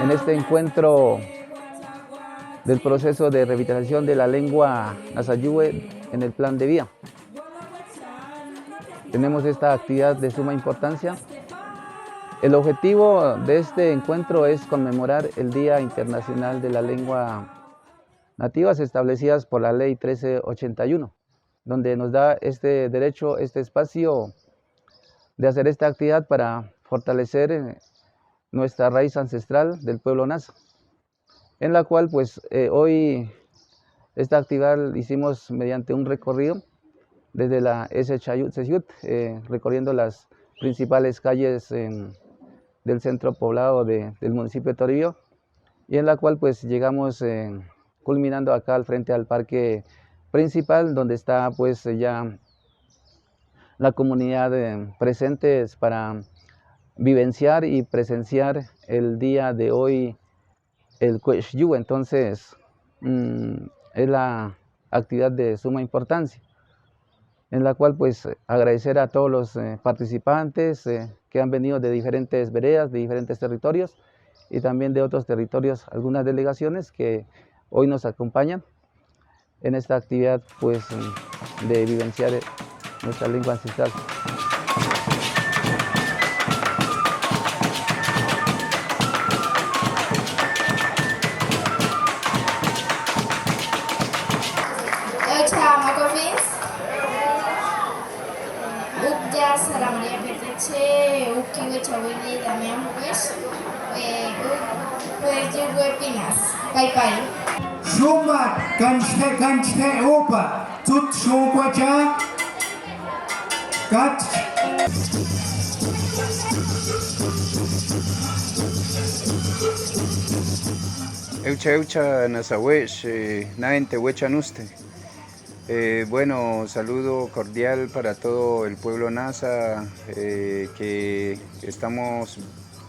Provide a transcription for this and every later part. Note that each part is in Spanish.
en este encuentro del proceso de revitalización de la lengua Nasayúe en el plan de vida. Tenemos esta actividad de suma importancia. El objetivo de este encuentro es conmemorar el Día Internacional de la Lengua Nativas establecidas por la Ley 1381, donde nos da este derecho, este espacio de hacer esta actividad para fortalecer nuestra raíz ancestral del pueblo Nasa, en la cual pues hoy esta actividad la hicimos mediante un recorrido desde la S. Chayut, recorriendo las principales calles del centro poblado del municipio de Toribío, y en la cual pues llegamos culminando acá al frente al parque principal, donde está pues ya la comunidad presentes para vivenciar y presenciar el día de hoy, el Cuexyu. Entonces es la actividad de suma importancia, en la cual pues agradecer a todos los participantes que han venido de diferentes veredas, de diferentes territorios y también de otros territorios, algunas delegaciones que hoy nos acompañan en esta actividad pues de vivenciar nuestra lengua ancestral. Bye bye. Shumat kanche opa tut shokwacha kat. Eucha nasawesh naente wechanuste. Bueno, saludo cordial para todo el pueblo Nasa, que estamos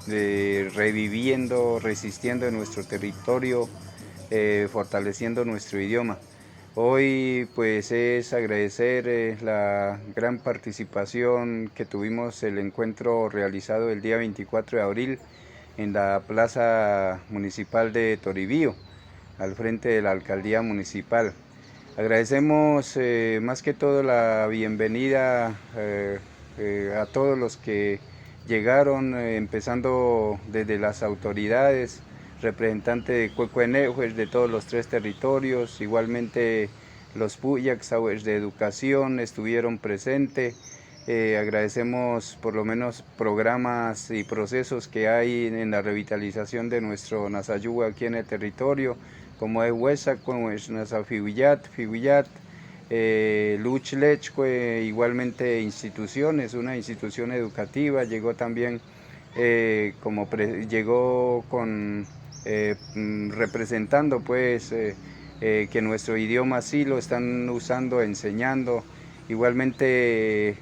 reviviendo, resistiendo en nuestro territorio, fortaleciendo nuestro idioma. Hoy pues es agradecer la gran participación que tuvimos el encuentro realizado el día 24 de abril en la plaza municipal de Toribío, al frente de la alcaldía municipal. Agradecemos más que todo la bienvenida a todos los que llegaron, empezando desde las autoridades, representantes de Cuecuenejues de todos los 3 territorios, igualmente los Puyacsaues de educación estuvieron presentes. Agradecemos por lo menos programas y procesos que hay en la revitalización de nuestro Nasayúe aquí en el territorio, como es Huesa, como es Nasafiwillat, Luchlechque, igualmente instituciones, una institución educativa, llegó también llegó con representando pues que nuestro idioma sí lo están usando, enseñando. Igualmente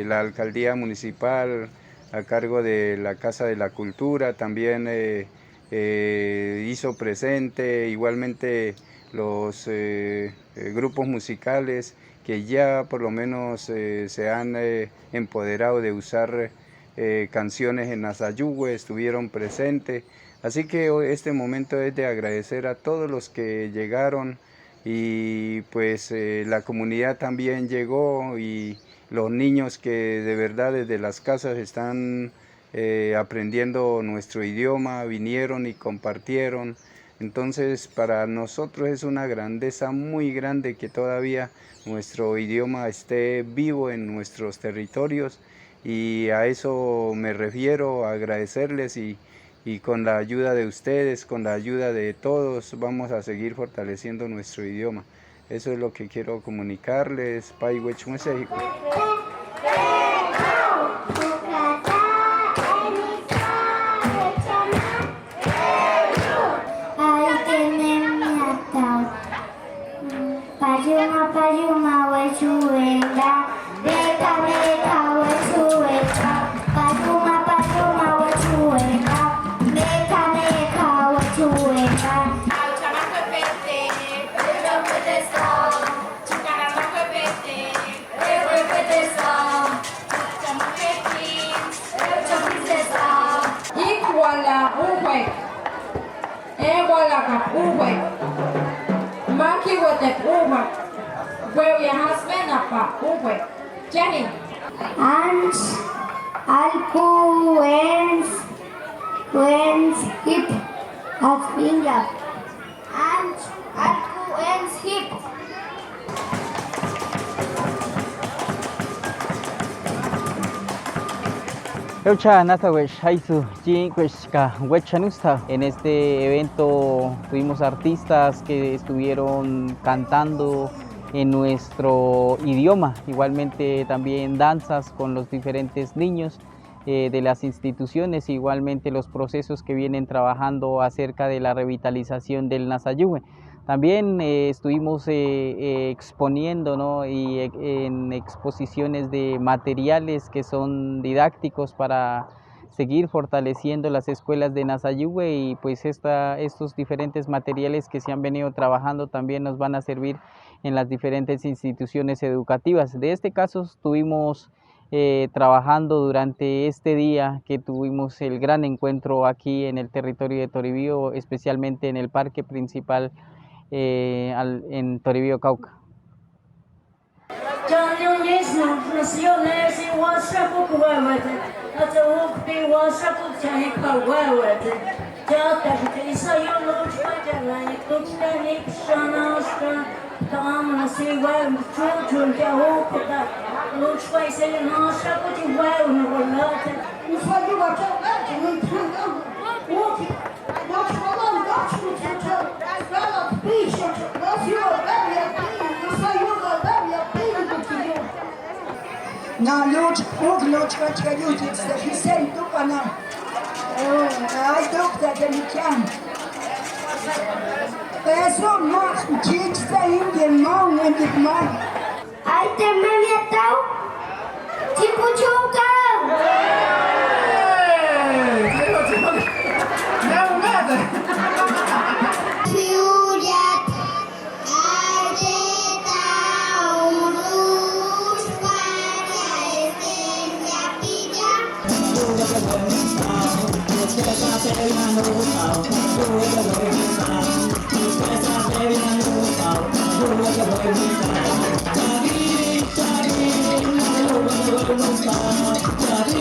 la alcaldía municipal a cargo de la Casa de la Cultura también hizo presente, igualmente los grupos musicales que ya por lo menos se han empoderado de usar canciones en Nasayúe, estuvieron presentes. Así que hoy este momento es de agradecer a todos los que llegaron, y pues la comunidad también llegó, y los niños que de verdad desde las casas están aprendiendo nuestro idioma, vinieron y compartieron. Entonces para nosotros es una grandeza muy grande que todavía nuestro idioma esté vivo en nuestros territorios, y a eso me refiero, a agradecerles, y con la ayuda de ustedes, con la ayuda de todos, vamos a seguir fortaleciendo nuestro idioma. Eso es lo que quiero comunicarles. EbolaกับอูเวMonkey with the Uber. Where your husband up Uber. Jenny. Ants, alcohols, wens, hip, of finger. Ants, alcohols, hip. En este evento tuvimos artistas que estuvieron cantando en nuestro idioma, igualmente también danzas con los diferentes niños de las instituciones, igualmente los procesos que vienen trabajando acerca de la revitalización del Nasayuwe. También estuvimos exponiendo, ¿no? En exposiciones de materiales que son didácticos para seguir fortaleciendo las escuelas de Nasayuwe, y pues estos diferentes materiales que se han venido trabajando también nos van a servir en las diferentes instituciones educativas. De este caso estuvimos trabajando durante este día que tuvimos el gran encuentro aquí en el territorio de Toribío, especialmente en el parque principal en Toribío, Cauca. Na lód ka ljudi se hisei dupana. Ai dupta de likan. Eso no chich ta indien mau wendik mau. Ai te media tau, tipo chunga. Não, nada. Jadi